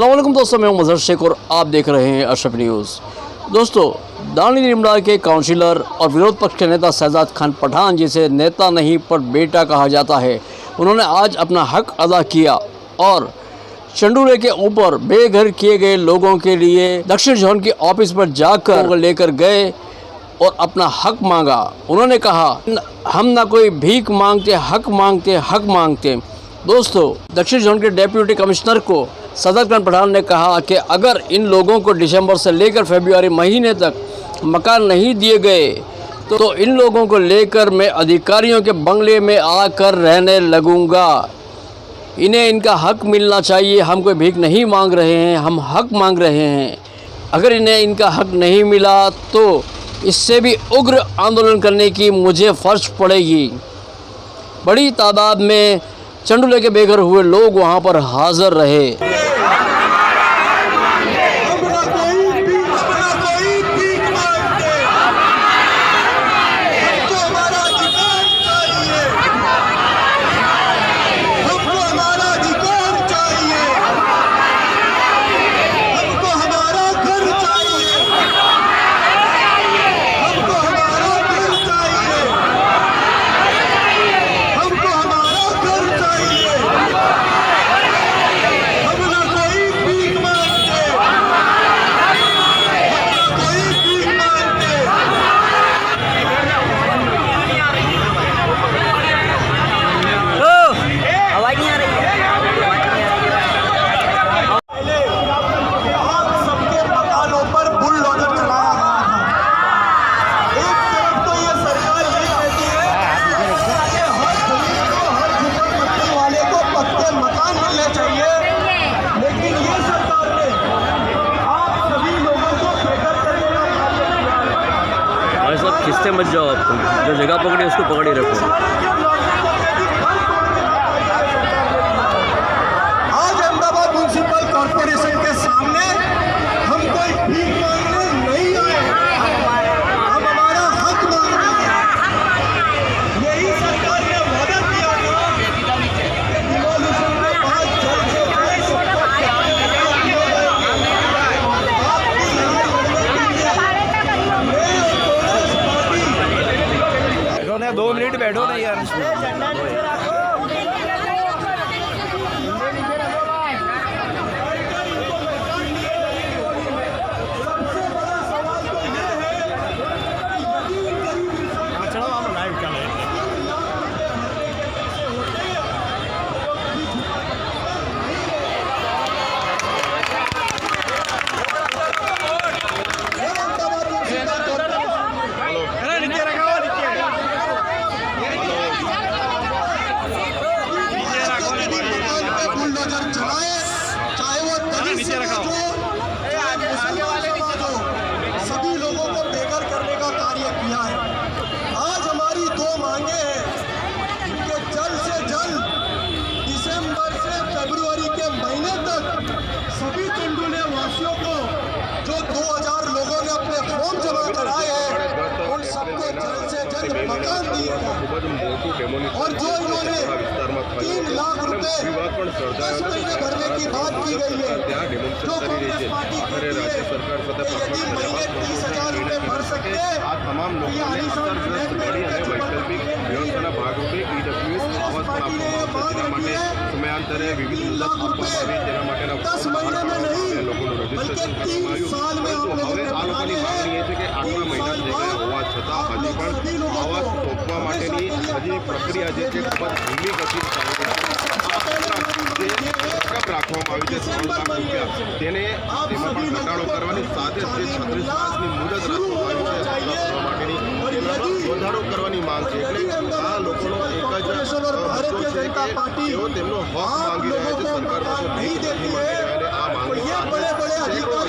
अस्सलाम वालेकुम दोस्तों, मैं हूं मजहर शेख और आप देख रहे हैं अशरफ न्यूज़। दोस्तों, दानी निमरा के काउंसिलर और विरोध पक्ष के नेता शहजाद खान पठान, जिसे नेता नहीं पर बेटा कहा जाता है, उन्होंने आज अपना हक अदा किया और चंडूले के ऊपर बेघर किए गए लोगों के लिए दक्षिण जोन के ऑफिस पर जाकर लेकर गए और अपना हक मांगा। उन्होंने कहा, हम ना कोई भीख मांगते, हक मांगते। दोस्तों, दक्षिण जोन के डेप्यूटी कमिश्नर को शहजाद खान पठान ने कहा कि अगर इन लोगों को दिसंबर से लेकर फरवरी महीने तक मकान नहीं दिए गए तो इन लोगों को लेकर मैं अधिकारियों के बंगले में आकर रहने लगूंगा। इन्हें इनका हक मिलना चाहिए। हम कोई भीख नहीं मांग रहे हैं, हम हक मांग रहे हैं। अगर इन्हें इनका हक नहीं मिला तो इससे भी उग्र आंदोलन करने की मुझे फर्ज पड़ेगी। बड़ी तादाद में चंडूले के बेघर हुए लोग वहां पर हाजिर रहे। किससे मत जाओ, आप तुम जो जगह पकड़े उसको पकड़े रखो। आज अहमदाबाद म्युनिसिपल कॉर्पोरेशन के सामने हम कोई भीख मांगने नहीं आए, हम हमारा हक मांग रहे हैं। यही सरकार ने वादा किया था कि डिमोलिशन के बाद जल्द से जल्द 2 मिनट बैठो ना यार। चाहे वो सभी लोगों को बेघर करने का कार्य किया है। आज हमारी 2 मांगे हैं कि जल्द से जल्द दिसंबर से फरवरी के महीने तक सभी चंडूले वासियों को जो 2000 लोगों ने अपने फॉर्म जमा कराए हैं उन सबको जल्द से जल्द मकान दिए जाए। और जो इन्होंने 3 लाख रुपए 10 महीने भरने की बात की गई है, जो कांग्रेस पार्टी की है, यदि महीने 30,000 रुपए भर सकते ये आलीशान फ्लैट में समयान्तरे विविध 3 लाख रुपए 10 महीने में नहीं बल्कि 3 साल में आपने जो बनाने हैं सभी लोगों को प्रक्रिया જે છે ખૂબ જ ધીમી ગતિ રાખવામાં આવી છે। 16 લાખ રૂપિયા તેને તેમાં પણ ઘટાડો કરવાની સાથે જે 36 માસની મુદત રાખવામાં આવી છે માટેની તેમાં વધારો કરવાની માંગ છે। એટલે આ લોકોનો એક જ મુદ્દો છે કે તેઓ તેમનો હક માંગી રહ્યા છે, સરકાર પાસે ભીખ નથી માંગી રહ્યા અને આ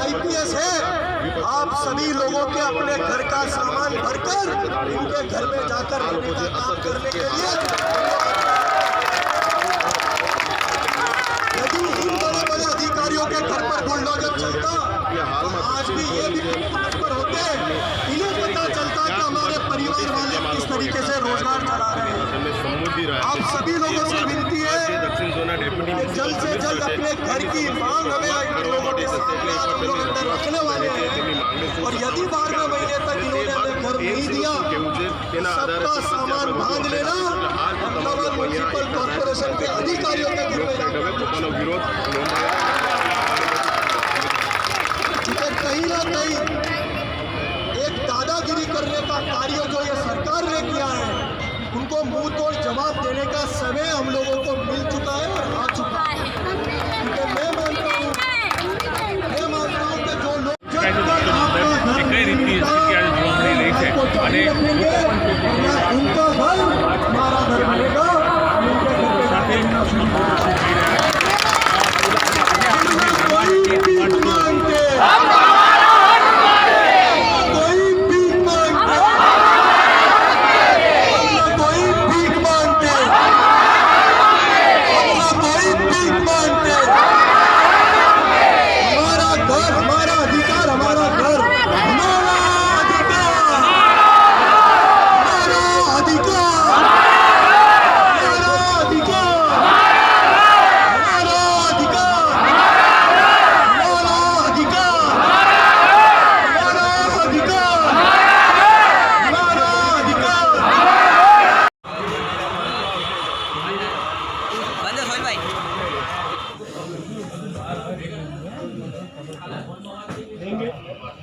आईपीएस है। आप सभी लोगों के अपने घर का सामान भरकर उनके घर में जाकर काम करने के लिए यदि इन बड़े अधिकारियों के घर पर बुलडोजर चलता आज भी ये भी पर होते, इन्हें पता चलता कि हमारे परिवार वाले किस तरीके से रोजगार चला रहे हैं। आप सभी लोगों से विनती है कि जल्द से जल्द अपने घर की मांग हमें इन लोगों के सामने आज हम लोग अंदर रखने वाले हैं। और यदि 12वें महीने तक इन्होंने हमें घर नहीं दिया, सबका सामान बांध लेना, अहमदाबाद म्युनिसिपल कॉर्पोरेशन के अधिकारियों के जिम्मेदार कहीं ना कहीं एक दादागिरी करने का कार्य जो ये सरकार ने किया है, उनको मुंह तोड़ जवाब देने का समय हम लोगों को मिल चुका है और आ चुका है। क्योंकि मैं मानता हूँ कि जो लोग जब तक आपका घर नहीं मिलता, उनका घर हमारा घर मिलेगा, उनके घर पे जाके रहना शुरू करेंगे।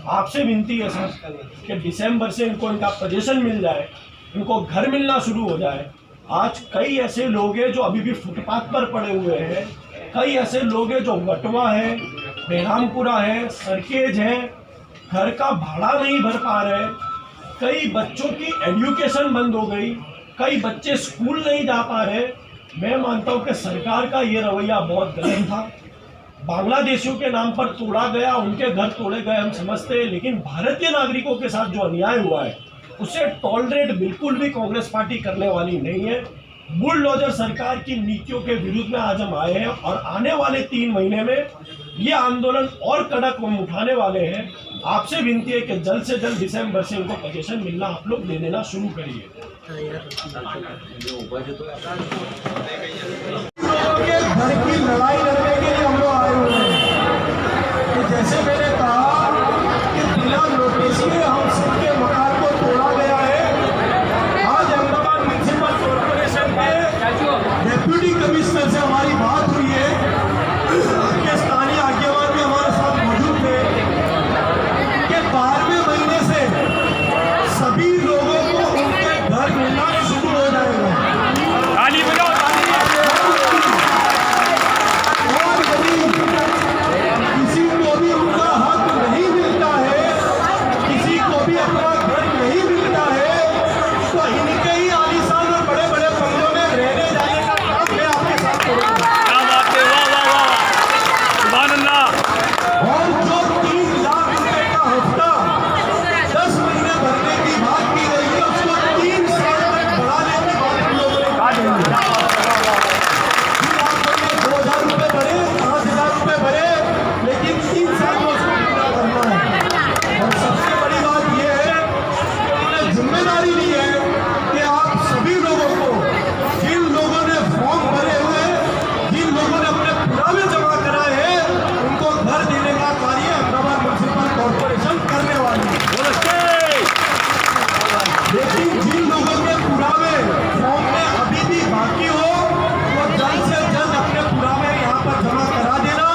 आपसे विनती है सर कि दिसंबर से इनको इनका पोजीशन मिल जाए, इनको घर मिलना शुरू हो जाए। आज कई ऐसे लोग हैं जो अभी भी फुटपाथ पर पड़े हुए हैं, कई ऐसे लोग हैं जो वटवा है, बेरामपुरा है, सरखेज है, घर का भाड़ा नहीं भर पा रहे, कई बच्चों की एजुकेशन बंद हो गई, कई बच्चे स्कूल नहीं जा पा रहे। मैं मानता हूँ कि सरकार का ये रवैया बहुत गलत था। बांग्लादेशियों के नाम पर तोड़ा गया, उनके घर तोड़े गए, हम समझते हैं, लेकिन भारतीय नागरिकों के साथ जो अन्याय हुआ है उसे टॉलरेट बिल्कुल भी कांग्रेस पार्टी करने वाली नहीं है। बुलडोजर सरकार की नीतियों के विरुद्ध में आज हम आए हैं और आने वाले 3 महीने में ये आंदोलन और कड़क हम उठाने वाले हैं। आपसे विनती है कि जल्द से जल्द दिसंबर से उनको पोजीशन मिलना आप लोग दे देना शुरू करिए। घर की लड़ाई लड़ने के लिए हम लोग आए हुए हैं। कि जैसे मैंने कहा कि बिना नोटिस के हम सबके मकान को तोड़ा गया है। आज अहमदाबाद म्युनिसिपल कॉर्पोरेशन के डेप्यूटी कमिश्नर से हमारी बात हुई है कि स्थानीय आगेवान भी हमारे साथ मौजूद थे कि 12वें महीने से सभी लोगों को उनके घर मिलना शुरू हो जाएगा। किसी को भी उनका हक नहीं मिलता है, किसी को भी अपना घर नहीं मिलता है, तो इनके ही आलीशान और बड़े बड़े बंगलों में रहने जाने का काम मैं आपके साथ करूंगा। और जो 3 लाख रुपए का हफ्ता 10 महीने भरने की बात की गई है, उसको 3 साल तक बढ़ाने की बात हम लोगों ने कहा। 2,000 रुपए भरे, 5,000 रुपए भरे, लेकिन 3 साल में उसको पूरा करना है। और सबसे बड़ी बात यह है कि उन्होंने जिम्मेदारी ली है कि आप सभी लोगों को, जिन लोगों ने फॉर्म भरे हुए, जिन लोगों ने अपने पुरावे जमा कराए हैं, उनको घर देने का कार्य अहमदाबाद म्युनिसिपल कॉर्पोरेशन करने वाली है। लेकिन जिन लोगों के पुरावे फॉर्म में अभी भी बाकी हो, वो जल्द से जल्द अपने पुरावे यहाँ पर जमा करा देना।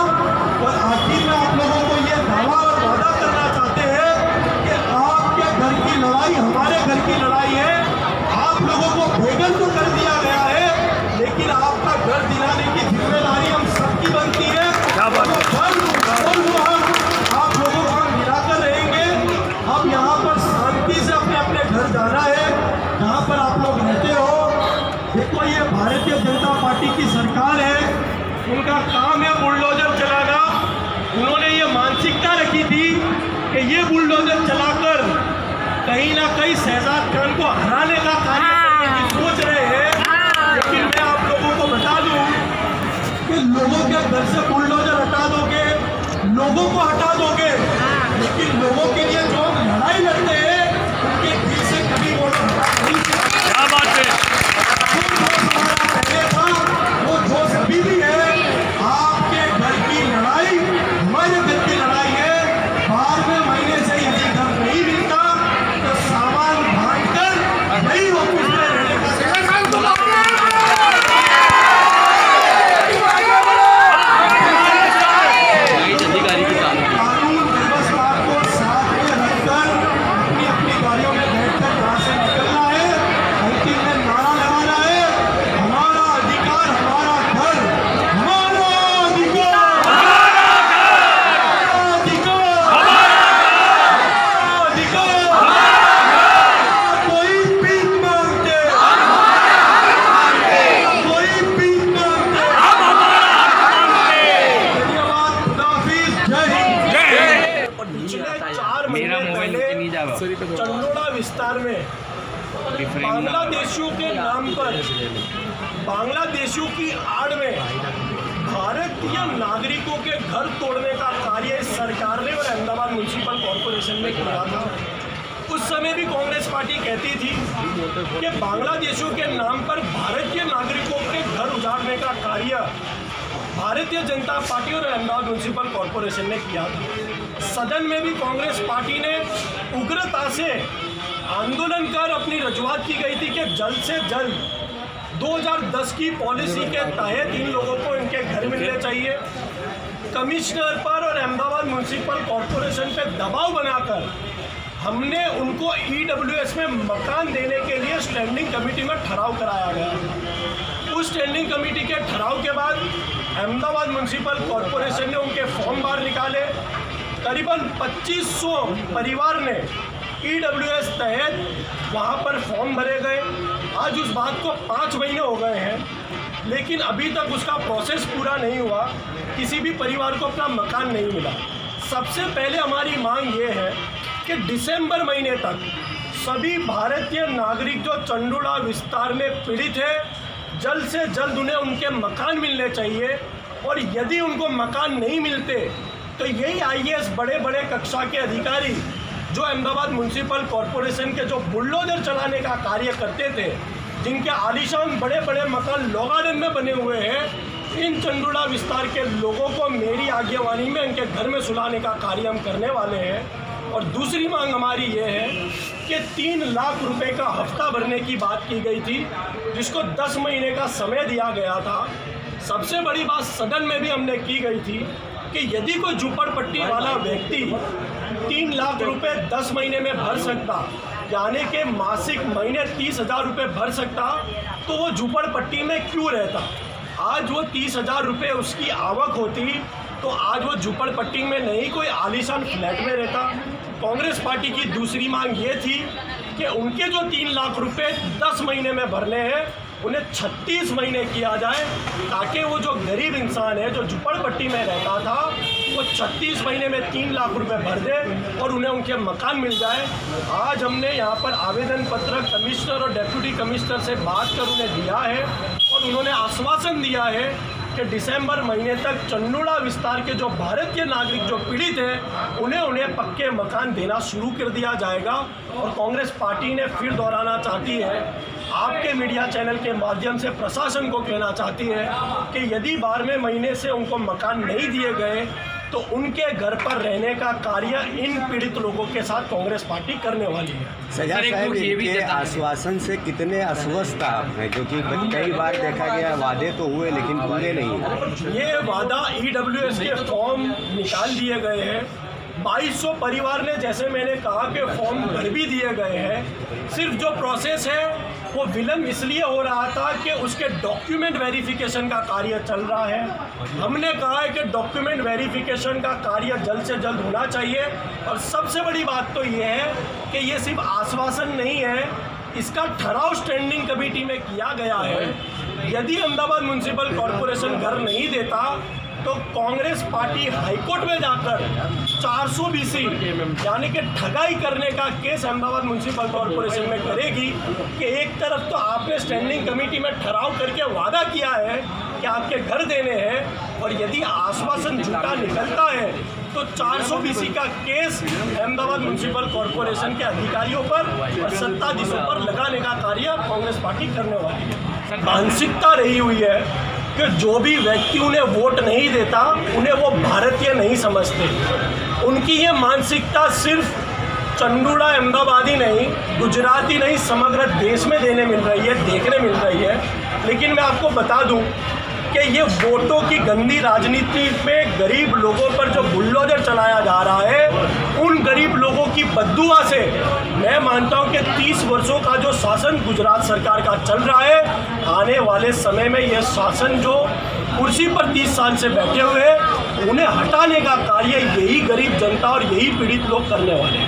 और आखिर में आप लोगों को ये दावा और वादा करना चाहते हैं कि आपके घर की लड़ाई हमारे घर की लड़ाई है। आप लोगों को भेगन तो कर दिया गया है, लेकिन आपका घर दिलाने की जिम्मेदारी हम सबकी बनती है। आप लोगों को हम मिलाकर रहेंगे। अब यहाँ पर शांति से अपने अपने घर जाना है, जहाँ पर आप लोग रहते हो। देखो, ये भारतीय जनता पार्टी की सरकार है, उनका काम है बुलडोजर चलाना। उन्होंने ये मानसिकता रखी थी कि ये बुलडोजर चलाकर कहीं ना कहीं शहजाद खान को हराने का कार्य करने की सोच रहे हैं। लेकिन मैं आप लोगों को बता दूं कि लोगों के घर से बुलडोजर हटा दोगे, लोगों को हटा दोगे, लेकिन लोगों के लिए जो हम लड़ाई लड़ते हैं उनके दिल से कभी वो पिछले 4 महीने पहले चंडोला विस्तार में बांग्लादेशियों के नाम पर, बांग्लादेशियों की आड़ में भारतीय नागरिकों के घर तोड़ने का कार्य सरकार ने और अहमदाबाद म्युनिसिपल कॉरपोरेशन ने किया था। उस समय भी कांग्रेस पार्टी कहती थी कि बांग्लादेशियों के नाम पर भारतीय नागरिकों के घर उजाड़ने का कार्य भारतीय जनता पार्टी और अहमदाबाद म्युनिसिपल कॉरपोरेशन ने किया था। सदन में भी कांग्रेस पार्टी ने उग्रता से आंदोलन कर अपनी रजूआत की गई थी कि जल्द से जल्द 2010 की पॉलिसी के तहत इन लोगों को इनके घर मिलने चाहिए। कमिश्नर पर और अहमदाबाद म्युनिसिपल कॉरपोरेशन पे दबाव बनाकर हमने उनको EWS में मकान देने के लिए स्टैंडिंग कमेटी में ठहराव कराया गया। उस स्टैंडिंग कमेटी के ठहराव के बाद अहमदाबाद म्युनिसिपल कॉरपोरेशन ने उनके फॉर्म बाहर निकाले। करीबन 2500 परिवार ने EWS तहत वहाँ पर फॉर्म भरे गए। आज उस बात को 5 महीने हो गए हैं, लेकिन अभी तक उसका प्रोसेस पूरा नहीं हुआ। किसी भी परिवार को अपना मकान नहीं मिला। सबसे पहले हमारी मांग ये है कि दिसंबर महीने तक सभी भारतीय नागरिक जो चंडोला विस्तार में पीड़ित है, जल्द से जल्द उन्हें उनके मकान मिलने चाहिए। और यदि उनको मकान नहीं मिलते तो यही IAS बड़े बड़े कक्षा के अधिकारी जो अहमदाबाद म्युनिसिपल कॉरपोरेशन के जो बुलडोजर चलाने का कार्य करते थे, जिनके आलीशान बड़े बड़े मकान लॉ गार्डन में बने हुए हैं, इन चंडोला विस्तार के लोगों को मेरी आगेवानी में इनके घर में सुलाने का कार्य हम करने वाले हैं। और दूसरी मांग हमारी ये है कि 3 लाख रुपए का हफ्ता भरने की बात की गई थी, जिसको 10 महीने का समय दिया गया था। सबसे बड़ी बात सदन में भी हमने की गई थी कि यदि कोई झुपड़पट्टी वाला व्यक्ति 3 लाख रुपए 10 महीने में भर सकता, यानी कि मासिक महीने 30,000 रुपये भर सकता, तो वो झुपड़पट्टी में क्यों रहता। आज वो 30,000 रुपये उसकी आवक होती तो आज वो झुपड़पट्टी में नहीं कोई आलीशान फ्लैट में रहता। कांग्रेस पार्टी की दूसरी मांग ये थी कि उनके जो 3 लाख रुपए 10 महीने में भरने हैं, उन्हें 36 महीने किया जाए, ताकि वो जो गरीब इंसान है जो झुपड़पट्टी में रहता था, वो 36 महीने में 3 लाख रुपए भर दे और उन्हें उनके मकान मिल जाए। आज हमने यहाँ पर आवेदन पत्र कमिश्नर और डेप्यूटी कमिश्नर से बात कर उन्हें दिया है और उन्होंने आश्वासन दिया है कि दिसंबर महीने तक चंडोला विस्तार के जो भारतीय नागरिक जो पीड़ित हैं, उन्हें पक्के मकान देना शुरू कर दिया जाएगा। और कांग्रेस पार्टी ने फिर दोहराना चाहती है, आपके मीडिया चैनल के माध्यम से प्रशासन को कहना चाहती है कि यदि 12वें महीने से उनको मकान नहीं दिए गए तो उनके घर पर रहने का कार्य इन पीड़ित लोगों के साथ कांग्रेस पार्टी करने वाली है। सजा साहब, इनके आश्वासन से कितने आश्वस्त आप हैं? क्योंकि कई बार देखा गया वादे तो हुए लेकिन पूरे नहीं। ये वादा EWS के फॉर्म निकाल दिए गए हैं। 2200 परिवार ने, जैसे मैंने कहा, कि फॉर्म भर भी दिए गए हैं। सिर्फ जो प्रोसेस है वो विलम्ब इसलिए हो रहा था कि उसके डॉक्यूमेंट वेरिफिकेशन का कार्य चल रहा है। हमने कहा है कि डॉक्यूमेंट वेरिफिकेशन का कार्य जल्द से जल्द होना चाहिए। और सबसे बड़ी बात तो ये है कि ये सिर्फ आश्वासन नहीं है, इसका ठहराव स्टैंडिंग कमेटी में किया गया है। यदि अहमदाबाद म्युनिसिपल कॉरपोरेशन घर नहीं देता तो कांग्रेस पार्टी हाईकोर्ट में जाकर 420 यानी कि ठगाई करने का केस अहमदाबाद म्युनिसिपल कॉरपोरेशन में करेगी कि एक तरफ तो आपने स्टैंडिंग कमेटी में ठहराव करके वादा किया है कि आपके घर देने हैं, और यदि आश्वासन झूठा निकलता है तो 420 का केस अहमदाबाद म्युनिसिपल कॉरपोरेशन के अधिकारियों पर और सत्ताधीशों पर लगाने का कार्य कांग्रेस पार्टी करने वाली है। मानसिकता रही हुई है कि जो भी व्यक्ति उन्हें वोट नहीं देता उन्हें वो भारतीय नहीं समझते। उनकी ये मानसिकता सिर्फ चंडोला अहमदाबादी नहीं, गुजराती नहीं, समग्र देश में देने मिल रही है, देखने मिल रही है। लेकिन मैं आपको बता दूं कि ये वोटों की गंदी राजनीति में गरीब लोगों पर जो बुलडोजर चलाया जा रहा है, उन गरीब लोगों की बद्दुआ से मैं मानता हूं कि 30 वर्षों का जो शासन गुजरात सरकार का चल रहा है, आने वाले समय में यह शासन जो कुर्सी पर 30 साल से बैठे हुए हैं, उन्हें हटाने का कार्य यही गरीब जनता और यही पीड़ित लोग करने वाले हैं।